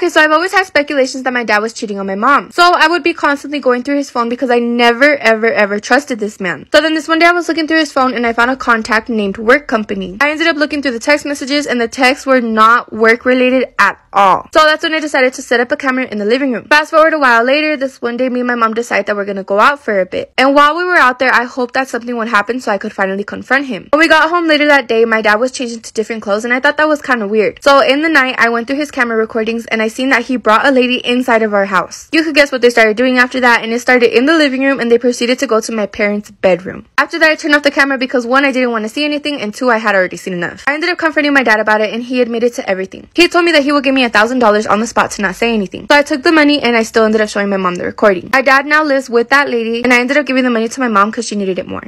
Okay, so I've always had speculations that my dad was cheating on my mom. So I would be constantly going through his phone because I never, ever trusted this man. So then this one day I was looking through his phone and I found a contact named Work Company. I ended up looking through the text messages and the texts were not work related at all. So that's when I decided to set up a camera in the living room. Fast forward a while later, this one day me and my mom decided that we're gonna go out for a bit. And while we were out there, I hoped that something would happen so I could finally confront him. When we got home later that day, my dad was changing to different clothes and I thought that was kind of weird. So in the night, I went through his camera recordings and I seen that he brought a lady inside of our house. You could guess what they started doing after that, and it started in the living room and they proceeded to go to my parents' bedroom. After that, I turned off the camera because 1, I didn't want to see anything, and 2, I had already seen enough. I ended up confronting my dad about it and he admitted to everything. He told me that he would give me $1,000 on the spot to not say anything. So I took the money and I still ended up showing my mom the recording. My dad now lives with that lady and I ended up giving the money to my mom because she needed it more.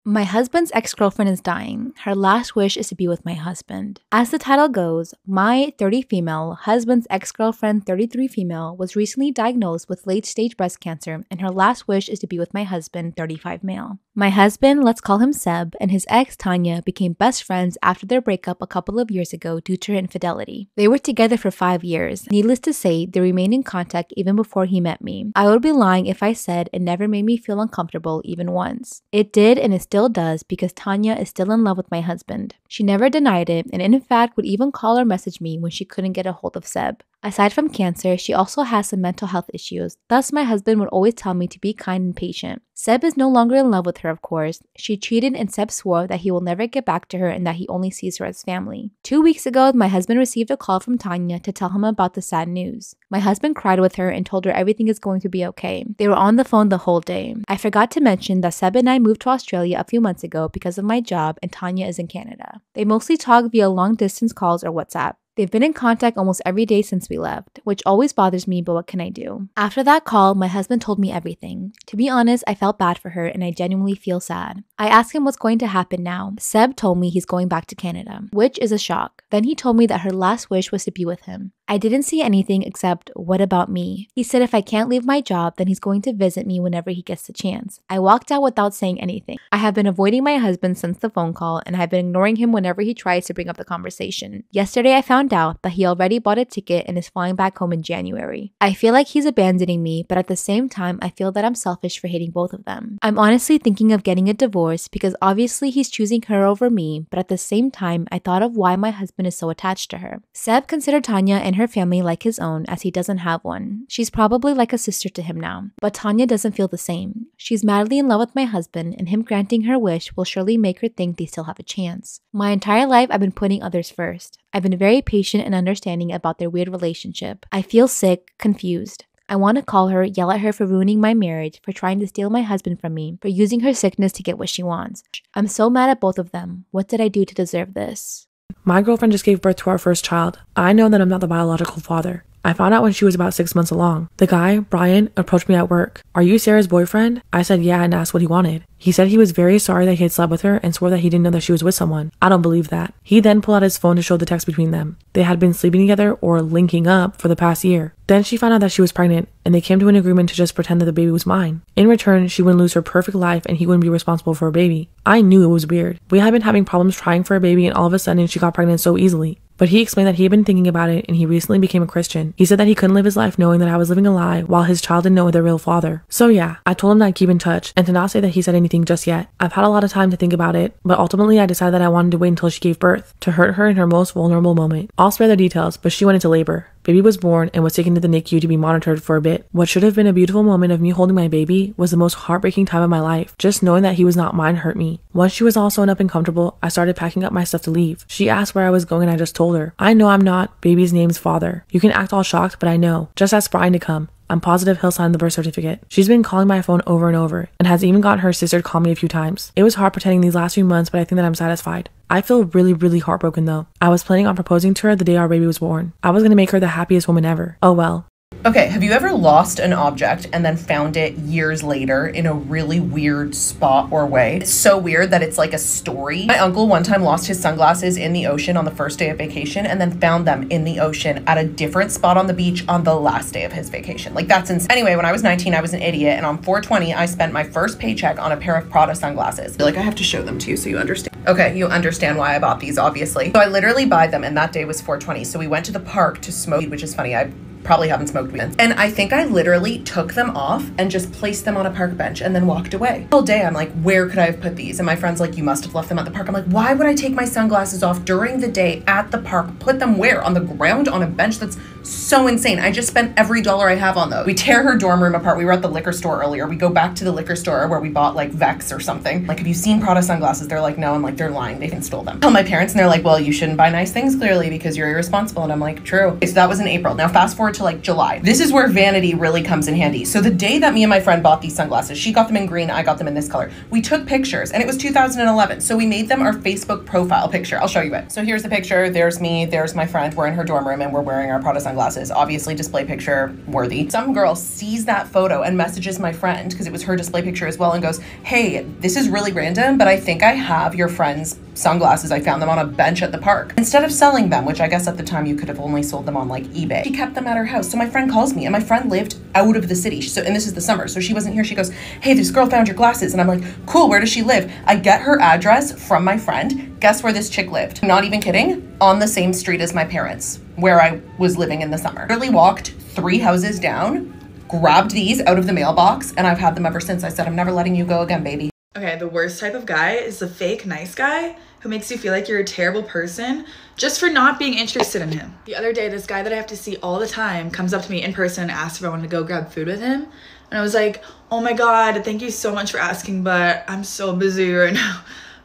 My husband's ex-girlfriend is dying. Her last wish is to be with my husband. As the title goes, my 30 female husband's ex-girlfriend 33 female was recently diagnosed with late-stage breast cancer and her last wish is to be with my husband 35 male. My husband, let's call him Seb, and his ex Tanya became best friends after their breakup a couple of years ago due to her infidelity. They were together for 5 years. Needless to say, they remained in contact even before he met me. I would be lying if I said it never made me feel uncomfortable even once. It did, and it still does, because Tanya is still in love with my husband. She never denied it, and in fact would even call or message me when she couldn't get a hold of Seb. Aside from cancer, she also has some mental health issues, thus my husband would always tell me to be kind and patient. Seb is no longer in love with her, of course. She cheated and Seb swore that he will never get back to her and that he only sees her as family. 2 weeks ago, my husband received a call from Tanya to tell him about the sad news. My husband cried with her and told her everything is going to be okay. They were on the phone the whole day. I forgot to mention that Seb and I moved to Australia a few months ago because of my job and Tanya is in Canada. They mostly talk via long-distance calls or WhatsApp. They've been in contact almost every day since we left, which always bothers me, but what can I do? After that call, my husband told me everything. To be honest, I felt bad for her and I genuinely feel sad. I asked him what's going to happen now. Seb told me he's going back to Canada, which is a shock. Then he told me that her last wish was to be with him. I didn't see anything except, what about me? He said if I can't leave my job, then he's going to visit me whenever he gets the chance. I walked out without saying anything. I have been avoiding my husband since the phone call and I've been ignoring him whenever he tries to bring up the conversation. Yesterday I found out that he already bought a ticket and is flying back home in January. I feel like he's abandoning me, but at the same time, I feel that I'm selfish for hating both of them. I'm honestly thinking of getting a divorce because obviously he's choosing her over me, but at the same time, I thought of why my husband is so attached to her. Seb considered Tanya and her family like his own as he doesn't have one. She's probably like a sister to him now, but Tanya doesn't feel the same. She's madly in love with my husband and him granting her wish will surely make her think they still have a chance. My entire life I've been putting others first. I've been very patient and understanding about their weird relationship. I feel sick, confused. I want to call her, yell at her for ruining my marriage, for trying to steal my husband from me, for using her sickness to get what she wants. I'm so mad at both of them. What did I do to deserve this? My girlfriend just gave birth to our first child. I know that I'm not the biological father. I found out when she was about 6 months along. The guy, Brian, approached me at work. "Are you Sarah's boyfriend?" I said yeah and asked what he wanted. He said he was very sorry that he had slept with her and swore that he didn't know that she was with someone. I don't believe that. He then pulled out his phone to show the text between them. They had been sleeping together or linking up for the past year. Then she found out that she was pregnant and they came to an agreement to just pretend that the baby was mine. In return, she wouldn't lose her perfect life and he wouldn't be responsible for a baby. I knew it was weird. We had been having problems trying for a baby and all of a sudden she got pregnant so easily. But he explained that he had been thinking about it and he recently became a Christian. He said that he couldn't live his life knowing that I was living a lie while his child didn't know their real father. So yeah, I told him that I'd keep in touch and to not say that he said anything just yet. I've had a lot of time to think about it, but ultimately I decided that I wanted to wait until she gave birth, to hurt her in her most vulnerable moment. I'll spare the details, but she went into labor. Baby was born and was taken to the NICU to be monitored for a bit. What should have been a beautiful moment of me holding my baby was the most heartbreaking time of my life. Just knowing that he was not mine hurt me. Once she was all sewn up and comfortable, I started packing up my stuff to leave. She asked where I was going and I just told her. I know I'm not baby's name's father. You can act all shocked, but I know. Just ask Brian to come. I'm positive he'll sign the birth certificate. She's been calling my phone over and over and has even gotten her sister to call me a few times. It was hard pretending these last few months, but I think that I'm satisfied. I feel really heartbroken though. I was planning on proposing to her the day our baby was born. I was gonna make her the happiest woman ever. Oh well. Okay, have you ever lost an object and then found it years later in a really weird spot or way? It's so weird that it's like a story. My uncle one time lost his sunglasses in the ocean on the first day of vacation and then found them in the ocean at a different spot on the beach on the last day of his vacation. Like, that's insane. Anyway, when I was 19, I was an idiot, and on 4/20, I spent my first paycheck on a pair of Prada sunglasses. I feel like I have to show them to you so you understand. Okay, you understand why I bought these, obviously. So I literally buy them, and that day was 4/20. So we went to the park to smoke, which is funny. I probably haven't smoked weed since. And I think I literally took them off and just placed them on a park bench and then walked away. All day I'm like, where could I have put these? And my friend's like, you must have left them at the park. I'm like, why would I take my sunglasses off during the day at the park? Put them where? On the ground, on a bench? That's so insane. I just spent every dollar I have on those. We tear her dorm room apart. We were at the liquor store earlier. We go back to the liquor store where we bought like Vex or something. Like, have you seen Prada sunglasses? They're like, no. I'm like, they're lying. They stole them. I tell my parents and they're like, well, you shouldn't buy nice things clearly because you're irresponsible. And I'm like, true. Okay, so that was in April. Now fast forward to like July. This is where vanity really comes in handy. So the day that me and my friend bought these sunglasses, she got them in green, I got them in this color. We took pictures and it was 2011. So we made them our Facebook profile picture. I'll show you it. So here's the picture. There's me, there's my friend. We're in her dorm room and we're wearing our Prada sunglasses. Obviously display picture worthy. Some girl sees that photo and messages my friend because it was her display picture as well and goes, hey, this is really random, but I think I have your friend's sunglasses. I found them on a bench at the park. Instead of selling them, which I guess at the time you could have only sold them on like eBay, she kept them at her house. So my friend calls me and my friend lived out of the city. So, and this is the summer, so she wasn't here. She goes, hey, this girl found your glasses. And I'm like, cool, where does she live? I get her address from my friend. Guess where this chick lived? I'm not even kidding. On the same street as my parents, where I was living in the summer. Literally walked 3 houses down, grabbed these out of the mailbox, and I've had them ever since. I said, I'm never letting you go again, baby. Okay, the worst type of guy is the fake nice guy who makes you feel like you're a terrible person just for not being interested in him. The other day, this guy that I have to see all the time comes up to me in person and asks if I wanted to go grab food with him. And I was like, oh my God, thank you so much for asking, but I'm so busy right now.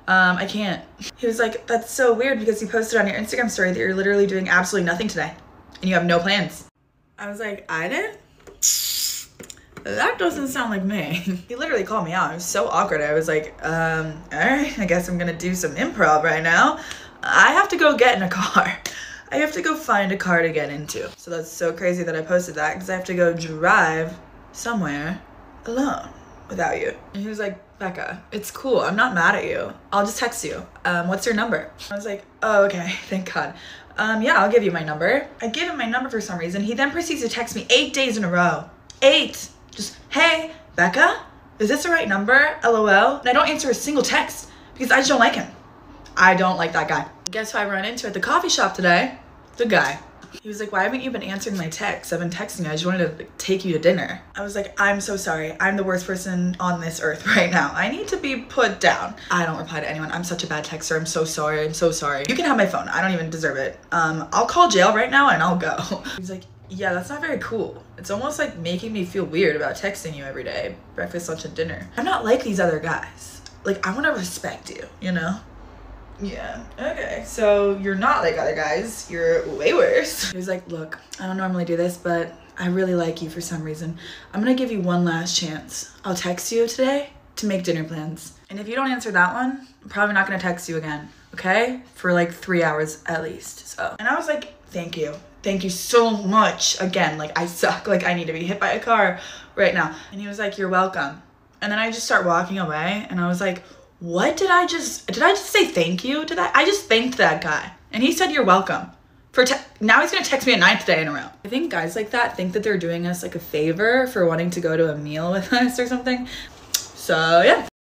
I can't. He was like, that's so weird because you posted on your Instagram story that you're literally doing absolutely nothing today and you have no plans. I was like, I did? That doesn't sound like me. He literally called me out. It was so awkward. I was like, all right, I guess I'm gonna do some improv right now. I have to go get in a car. I have to go find a car to get into. So that's so crazy that I posted that because I have to go drive somewhere alone without you. And he was like, Becca, it's cool. I'm not mad at you. I'll just text you. What's your number? I was like, oh, okay, thank God. Yeah, I'll give you my number. I gave him my number for some reason. He then proceeds to text me 8 days in a row. 8. Just, hey, Becca, is this the right number? LOL. And I don't answer a single text because I just don't like him. I don't like that guy. Guess who I ran into at the coffee shop today? The guy. He was like, why haven't you been answering my texts? I've been texting you. I just wanted to take you to dinner. I was like, I'm so sorry. I'm the worst person on this earth right now. I need to be put down. I don't reply to anyone. I'm such a bad texter. I'm so sorry. I'm so sorry. You can have my phone. I don't even deserve it. I'll call jail right now and I'll go. He's like, yeah, that's not very cool. It's almost like making me feel weird about texting you every day. Breakfast, lunch, and dinner. I'm not like these other guys. Like, I want to respect you, you know? Yeah, okay. So you're not like other guys. You're way worse. He was like, look, I don't normally do this, but I really like you for some reason. I'm gonna give you one last chance. I'll text you today to make dinner plans. And if you don't answer that one, I'm probably not gonna text you again, okay? For like 3 hours at least, so. And I was like, thank you. Thank you so much. Again, like I suck. Like I need to be hit by a car right now. And he was like, you're welcome. And then I just start walking away and I was like, what did I just say thank you? I just thanked that guy. And he said, you're welcome. Now he's gonna text me a 9th day in a row. I think guys like that think that they're doing us like a favor for wanting to go to a meal with us or something. So yeah.